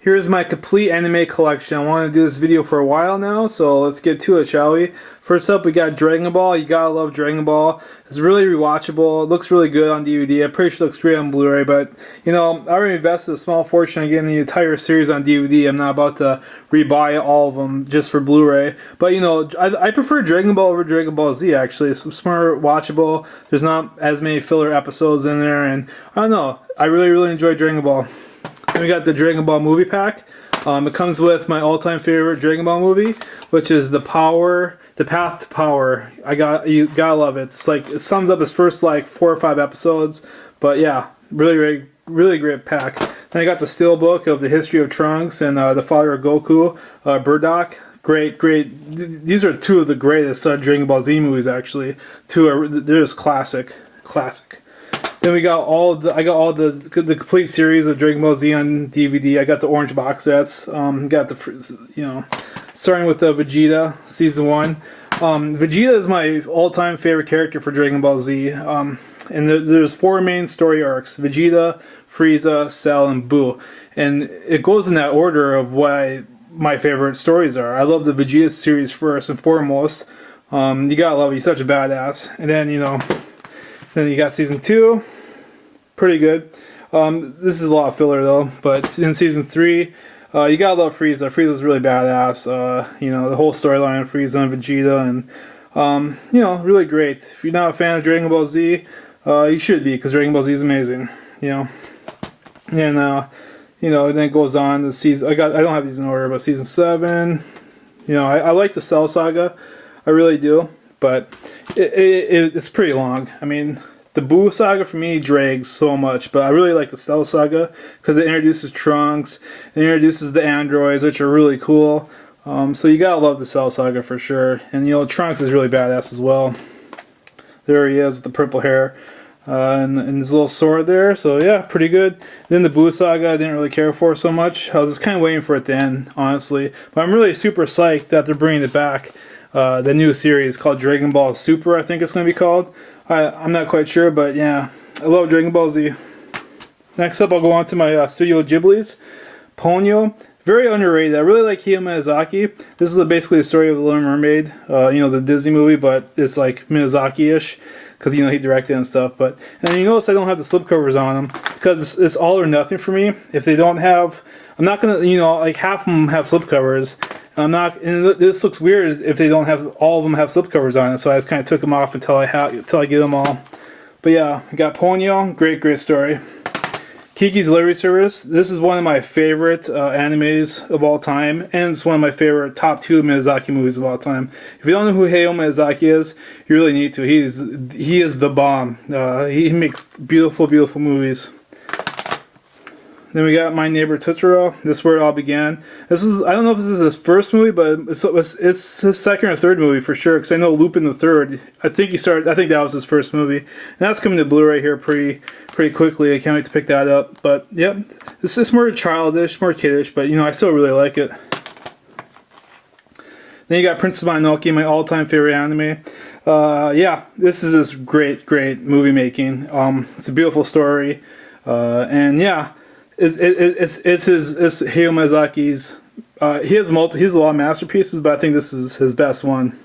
Here's my complete anime collection. I wanted to do this video for a while now, so let's get to it, shall we? First up, we got Dragon Ball. You gotta love Dragon Ball. It's really rewatchable. It looks really good on DVD. I'm pretty sure it looks great on Blu-ray, but, you know, I already invested a small fortune on getting the entire series on DVD. I'm not about to rebuy all of them just for Blu-ray. But, you know, I prefer Dragon Ball over Dragon Ball Z, actually. It's more watchable. There's not as many filler episodes in there, and I don't know. I really enjoy Dragon Ball. Then we got the Dragon Ball movie pack. It comes with my all-time favorite Dragon Ball movie, which is The Path to Power. You gotta love it. It's like, it sums up his first like 4 or 5 episodes. But yeah, really great pack. Then I got the Steelbook of the history of Trunks and the father of Goku, Bardock. Great. These are 2 of the greatest Dragon Ball Z movies, actually. They're just classic. Then we got I got all the complete series of Dragon Ball Z on DVD. I got the orange box sets. Got the, you know, starting with the Vegeta season 1. Vegeta is my all-time favorite character for Dragon Ball Z. And there's 4 main story arcs: Vegeta, Frieza, Cell, and Buu. And it goes in that order of what my favorite stories are. I love the Vegeta series first and foremost. You gotta love it. He's such a badass. And then, you know, then you got season 2, pretty good. This is a lot of filler though, but in season 3, you gotta love Frieza. Frieza's really badass. You know, the whole storyline of Frieza and Vegeta, and you know, really great. If you're not a fan of Dragon Ball Z, you should be, because Dragon Ball Z is amazing. You know, and you know, and then it goes on to season. I don't have these in order, but season 7. You know, I like the Cell Saga, I really do, but it's pretty long. I mean, the Buu Saga for me drags so much, but I really like the Cell Saga because it introduces Trunks, it introduces the androids, which are really cool. So you gotta love the Cell Saga for sure. And you know, Trunks is really badass as well. There he is with the purple hair and his little sword there. So yeah, pretty good. Then the Buu Saga I didn't really care for so much. I was just kind of waiting for it to end, honestly. But I'm really super psyched that they're bringing it back. The new series called Dragon Ball Super, I think it's going to be called. I'm not quite sure, but yeah, I love Dragon Ball Z. Next up, I'll go on to my Studio Ghibli's. Ponyo, very underrated. I really like Hayao Miyazaki. This is basically the story of The Little Mermaid, you know, the Disney movie, but it's like Miyazaki-ish, because, you know, he directed and stuff. But, and you notice I don't have the slipcovers on them, because it's all or nothing for me. If they don't have, I'm not going to, you know, like half of them have slipcovers. I'm not, and this looks weird if they don't have, all of them have slipcovers on it, so I just kind of took them off until I get them all. But yeah, we got Ponyo, great story. Kiki's Delivery Service, this is one of my favorite animes of all time, and it's one of my favorite top 2 Miyazaki movies of all time. If you don't know who Hayao Miyazaki is, you really need to. He is the bomb. He makes beautiful movies. Then we got My Neighbor Totoro. This is where it all began. This is, I don't know if this is his first movie, but it's his second or third movie for sure, because I know Lupin the Third, I think that was his first movie. And that's coming to Blu-ray here pretty quickly. I can't wait to pick that up. But yep, this is more childish, more kiddish, but you know, I still really like it. Then you got Princess Monokee, my all-time favorite anime. Yeah, this is this great movie making. It's a beautiful story, and yeah. It's Hayao Miyazaki's. He has a lot of masterpieces, but I think this is his best one.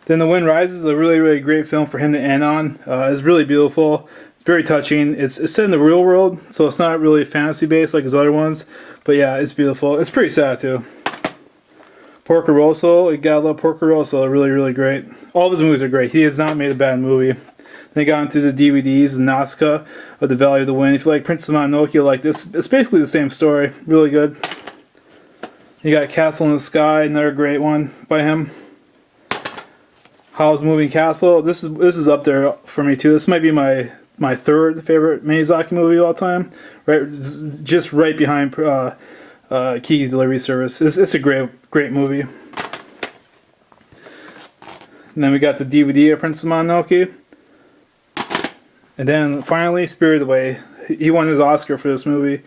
Then The Wind Rises, a really great film for him to end on. It's really beautiful. It's very touching. It's set in the real world, so it's not really fantasy based like his other ones. But yeah, it's beautiful. It's pretty sad too. Porco Rosso, you gotta love Porco Rosso. Really great. All of his movies are great. He has not made a bad movie. They got into the DVDs, Nausicaa of the Valley of the Wind. If you like Princess Mononoke, you like this. It's basically the same story. Really good. You got Castle in the Sky, another great one by him. Howl's Moving Castle. This is up there for me too. This might be my third favorite Miyazaki movie of all time. Right, just right behind Kiki's Delivery Service. It's a great movie. And then we got the DVD of Princess Mononoke. And then finally, Spirited Away. He won his Oscar for this movie.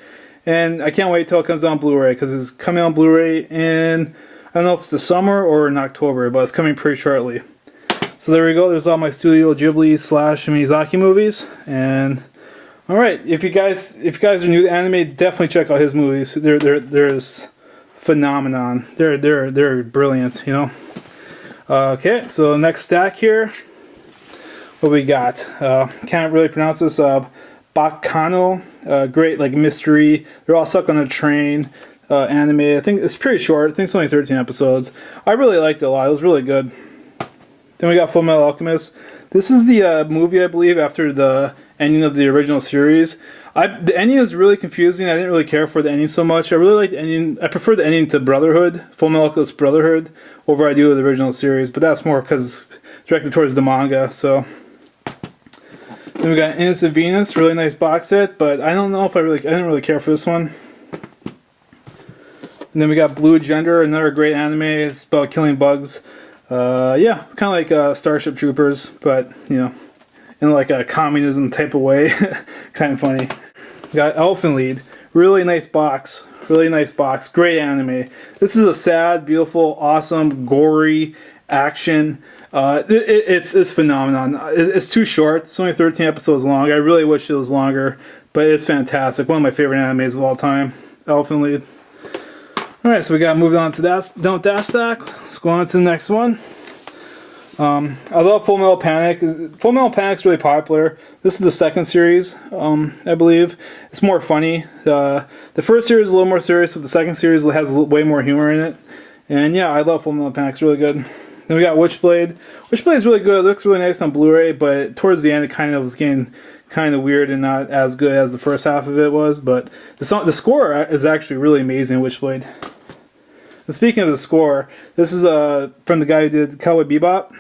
And I can't wait till it comes out on Blu-ray, because it's coming on Blu-ray in, I don't know if it's the summer or in October, but it's coming pretty shortly. So there we go. There's all my Studio Ghibli / Miyazaki movies. And All right, if you guys are new to anime, definitely check out his movies. There's phenomenon. They're brilliant. You know. Okay, so next stack here. What we got? Can't really pronounce this. Bakano, great like mystery. They're all stuck on a train. Anime. I think it's pretty short. I think it's only 13 episodes. I really liked it a lot. It was really good. Then we got Fullmetal Alchemist. This is the movie, I believe, after the ending of the original series. The ending is really confusing. I didn't really care for the ending so much. I really like the ending. I prefer the ending to Brotherhood, Fullmetal Alchemist Brotherhood, over I do with the original series. But that's more because it's directed towards the manga. So. Then we got Innocent Venus, really nice box set, but I don't know if I didn't really care for this one. And then we got Blue Gender, another great anime. It's about killing bugs. Yeah, kind of like Starship Troopers, but you know, in like a communism type of way. Kind of funny. We got Elephant Lead, really nice box. Really nice box. Great anime. This is a sad, beautiful, awesome, gory action. It's phenomenon. It's too short. It's only 13 episodes long. I really wish it was longer, but it's fantastic. One of my favorite animes of all time. Elephant Lead. Alright, so we got moved on to that stack. Let's go on to the next one. I love Full Metal Panic. Full Metal Panic's really popular. This is the second series, I believe. It's more funny. The first series is a little more serious, but the second series has way more humor in it. And yeah, I love Full Metal Panic. It's really good. Then we got Witchblade. Witchblade is really good. It looks really nice on Blu-ray, but towards the end it kind of was getting kind of weird and not as good as the first half of it was. But the score is actually really amazing in Witchblade. And speaking of the score, this is from the guy who did Cowboy Bebop,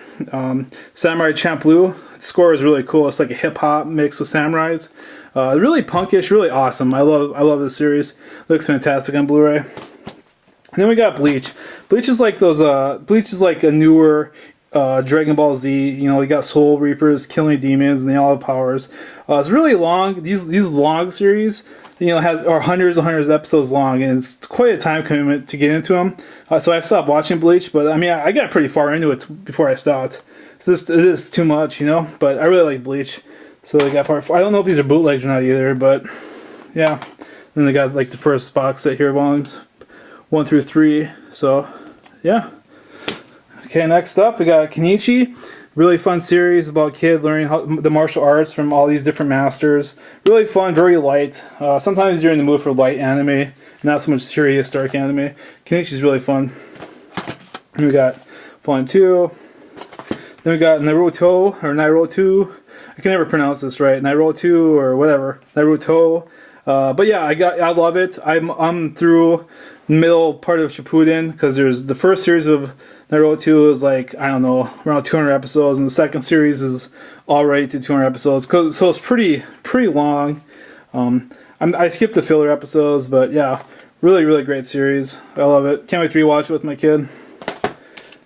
Samurai Champloo. The score is really cool. It's like a hip hop mix with samurais. Really punkish, really awesome. I love this series. It looks fantastic on Blu-ray. And then we got Bleach. Bleach is like a newer Dragon Ball Z. You know, you got Soul Reapers killing demons, and they all have powers. It's really long. These long series, you know, are hundreds and hundreds of episodes long, and it's quite a time commitment to get into them. So I stopped watching Bleach, but I mean, I got pretty far into it before I stopped. So it is too much, you know. But I really like Bleach. So I got part 4. I don't know if these are bootlegs or not either, but yeah. Then they got like the first box set here, volumes 1 through 3. So yeah. Okay, next up we got Kenichi. Really fun series about a kid learning the martial arts from all these different masters. Really fun, very light. Sometimes you're in the mood for light anime, not so much serious dark anime. Kenichi's really fun. And we got Volume 2. Then we got Naruto, or Naruto. I can never pronounce this right. Naruto or whatever. Naruto. But yeah, I love it. I'm through the middle part of Shippuden, because there's the first series of Naruto is like, I don't know, around 200 episodes, and the second series is already to 200 episodes. So it's pretty long. I skipped the filler episodes, but yeah, really great series. I love it. Can't wait to rewatch it with my kid.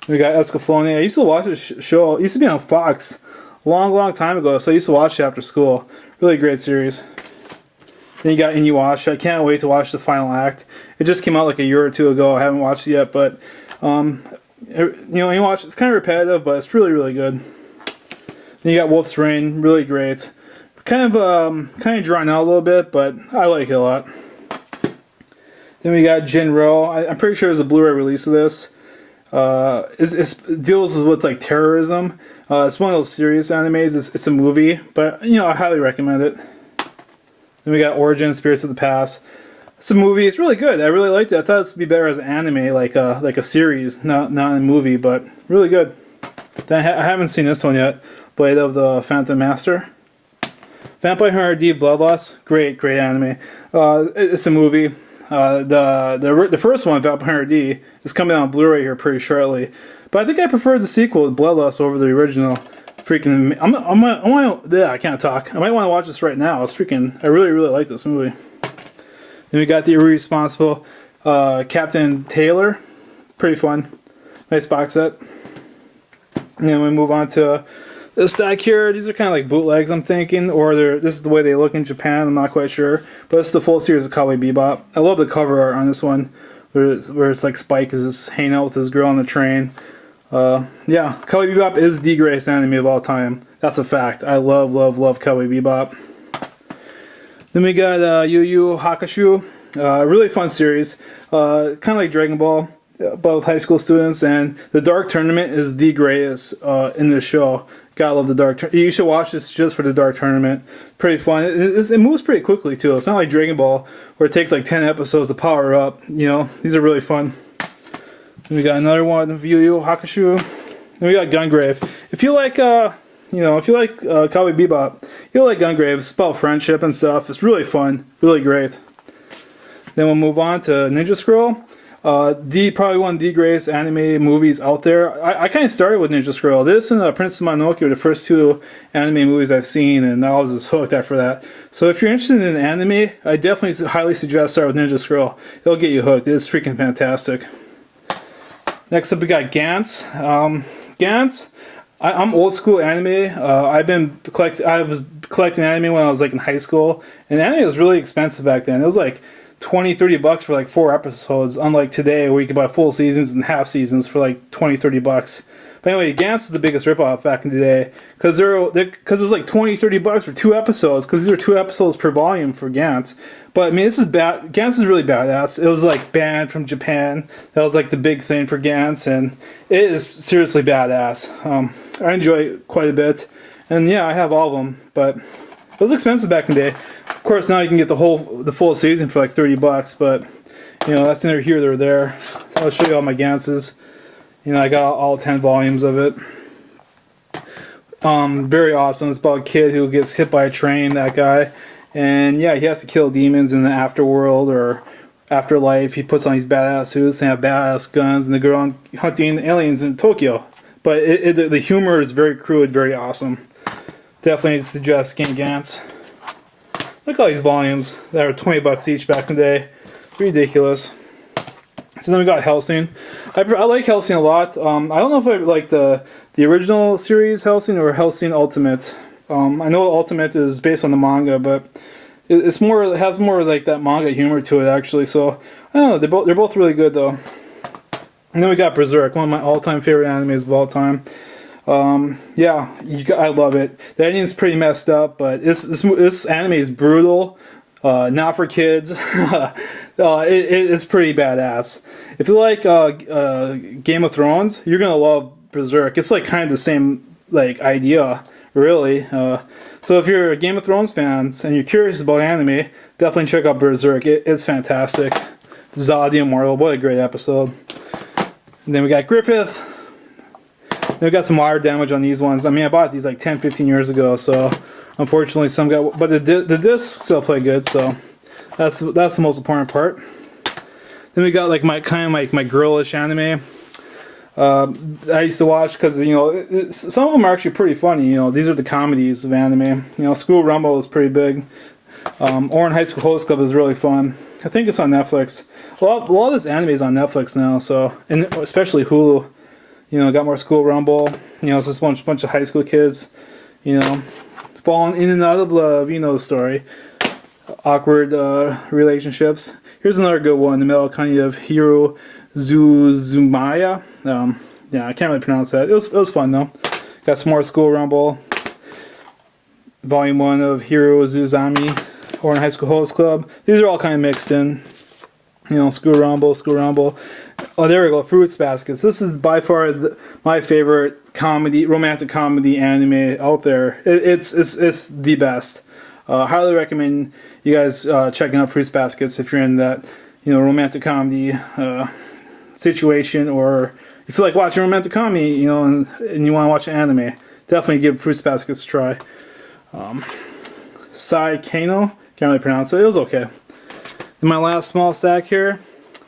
We got Escaflowne. I used to watch this show. It used to be on Fox a long time ago, so I used to watch it after school. Really great series. Then you got Inuyasha. I can't wait to watch the final act. It just came out like a year or two ago. I haven't watched it yet, but you know, Inuyasha, it's kind of repetitive, but it's really good. Then you got Wolf's Rain. Really great. Kind of drawn out a little bit, but I like it a lot. Then we got Jinro. I'm pretty sure there's a Blu-ray release of this. It deals with like terrorism. It's one of those serious animes. It's a movie, but you know, I highly recommend it. Then we got Origin, Spirits of the Past. It's a movie. It's really good. I really liked it. I thought it'd be better as an anime, like a series, not a movie, but really good. Then I haven't seen this one yet. Blade of the Phantom Master. Vampire Hunter D Bloodlust. Great anime. It's a movie. The first one, Vampire Hunter D, is coming out on Blu-ray here pretty shortly. But I think I prefer the sequel, Bloodlust, over the original. Freaking, I can't talk. I might want to watch this right now. I really like this movie. Then we got the Irresponsible Captain Taylor. Pretty fun. Nice box set. And then we move on to this stack here. These are kind of like bootlegs, I'm thinking, or this is the way they look in Japan. I'm not quite sure. But it's the full series of Cowboy Bebop. I love the cover art on this one, where it's like Spike is just hanging out with this girl on the train. Yeah, Cowboy Bebop is the greatest anime of all time. That's a fact. I love Cowboy Bebop. Then we got Yuyu Hakusho, really fun series, kind of like Dragon Ball, but with high school students. And the Dark Tournament is the greatest in this show. Gotta love the Dark Tournament. You should watch this just for the Dark Tournament. Pretty fun. It moves pretty quickly too. It's not like Dragon Ball where it takes like 10 episodes to power up. You know, these are really fun. Then we got another one of Yu Yu Hakusho. Then we got Gungrave. If you like, if you like Cowboy Bebop, you'll like Gungrave. It's about friendship and stuff. It's really fun, really great. Then we'll move on to Ninja Scroll. Probably one of the greatest anime movies out there. I kind of started with Ninja Scroll. This and Princess Monokee were the first two anime movies I've seen, and I was just hooked after that. So if you're interested in anime, I definitely highly suggest start with Ninja Scroll. It'll get you hooked. It's freaking fantastic. Next up, we got Gantz. Gantz. I'm old school anime. I was collecting anime when I was like in high school, and anime was really expensive back then. It was like $20-$30 for like 4 episodes, unlike today where you can buy full seasons and half seasons for like $20-$30. But anyway, Gantz was the biggest ripoff back in the day because it was like $20-$30 for 2 episodes, because these are 2 episodes per volume for Gantz. But I mean, this is bad. Gantz is really badass. It was like banned from Japan. That was like the big thing for Gantz, and it is seriously badass. I enjoy it quite a bit, and yeah, I have all of them. But it was expensive back in the day. Of course, now you can get the full season for like $30. But you know, that's neither here nor there. I'll show you all my Gantzes. You know, I got all 10 volumes of it. Very awesome. It's about a kid who gets hit by a train. That guy. And yeah, he has to kill demons in the afterworld or afterlife. He puts on these badass suits and have badass guns, and they go around hunting aliens in Tokyo. But the humor is very crude, very awesome. Definitely suggest getting Gantz. Look at all these volumes that were $20 each back in the day. Ridiculous. So then we got Hellsing. I like Hellsing a lot. I don't know if I like the original series Hellsing or Hellsing Ultimate. I know Ultimate is based on the manga, but it has more like that manga humor to it actually. So I don't know. They're both really good though. And then we got Berserk, one of my all-time favorite animes of all time. Yeah, I love it. The ending's pretty messed up, but this anime is brutal. Not for kids. It's pretty badass. If you like Game of Thrones, you're gonna love Berserk. It's like kind of the same like idea, really. So if you're a Game of Thrones fans and you're curious about anime, definitely check out Berserk. It's fantastic. Zod the Immortal, what a great episode. And then we got Griffith. Then we got some wire damage on these ones. I mean, I bought these like 10-15 years ago, so unfortunately some got, but the discs still play good, so that's the most important part. Then we got like my girlish anime. I used to watch because some of them are actually pretty funny. You know, these are the comedies of anime. You know, School Rumble is pretty big. Oran High School Host Club is really fun. I think it's on Netflix. A lot of this anime is on Netflix now, so, and especially Hulu. You know, got more School Rumble. You know, it's just a bunch of high school kids. You know, falling in and out of love. You know the story. Awkward relationships. Here's another good one. The Metal Kind of Hiro Zuzumaya. Yeah, I can't really pronounce that. It was fun though. Got some more School Rumble. Volume 1 of Hiro Zuzami. Oran High School Host Club. These are all kind of mixed in. You know, School Rumble. Oh, there we go. Fruits Baskets. This is by far my favorite romantic comedy anime out there. It's the best. Highly recommend you guys checking out Fruits Baskets if you're in that, romantic comedy situation, or if you like watching romantic comedy, and you want to watch an anime. Definitely give Fruits Baskets a try. Sai Kano. Can't really pronounce it. It was okay. In my last small stack here,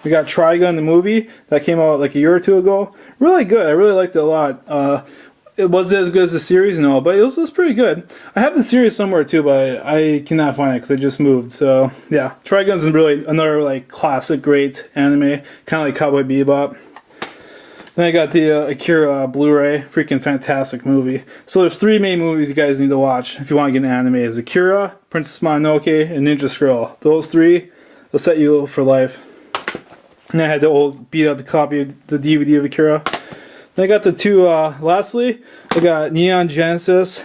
we got Trigun, the movie that came out like a year or two ago. Really good. I really liked it a lot. It wasn't as good as the series, no, but it was pretty good. I have the series somewhere too, but I cannot find it because I just moved. So yeah, Trigun's is really another like classic, great anime, kind of like Cowboy Bebop. Then I got the Akira Bluray, freaking fantastic movie. So there's 3 main movies you guys need to watch if you want to get an anime. It's Akira, Princess Mononoke, and Ninja Scroll. Those 3 will set you for life. And I had the old beat up copy of the DVD of Akira. Then I got the 2, lastly, I got Neon Genesis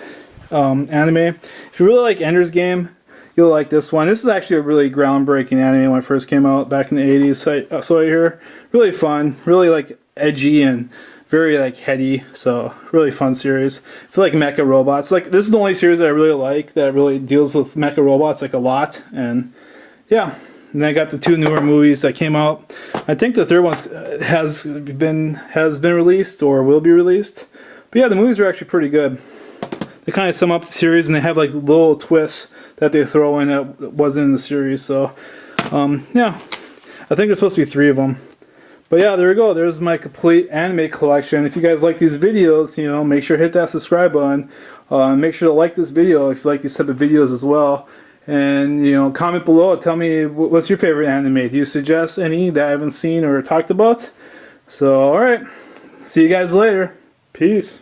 anime. If you really like Ender's Game, you'll like this one. This is actually a really groundbreaking anime when it first came out back in the 80s. So I hear really fun, really like edgy and very like heady. So really fun series. I feel like mecha robots. Like this is the only series that I really like that really deals with mecha robots like a lot. And yeah. And then I got the 2 newer movies that came out. I think the third one has been released or will be released. But yeah, the movies are actually pretty good. They kind of sum up the series, and they have like little twists that they throw in that wasn't in the series. So yeah, I think there's supposed to be 3 of them. But yeah, there we go. There's my complete anime collection. If you guys like these videos, you know, make sure to hit that subscribe button. Make sure to like this video if you like these type of videos as well. And, you know, comment below. Tell me what's your favorite anime. Do you suggest any that I haven't seen or talked about? So, alright. See you guys later. Peace.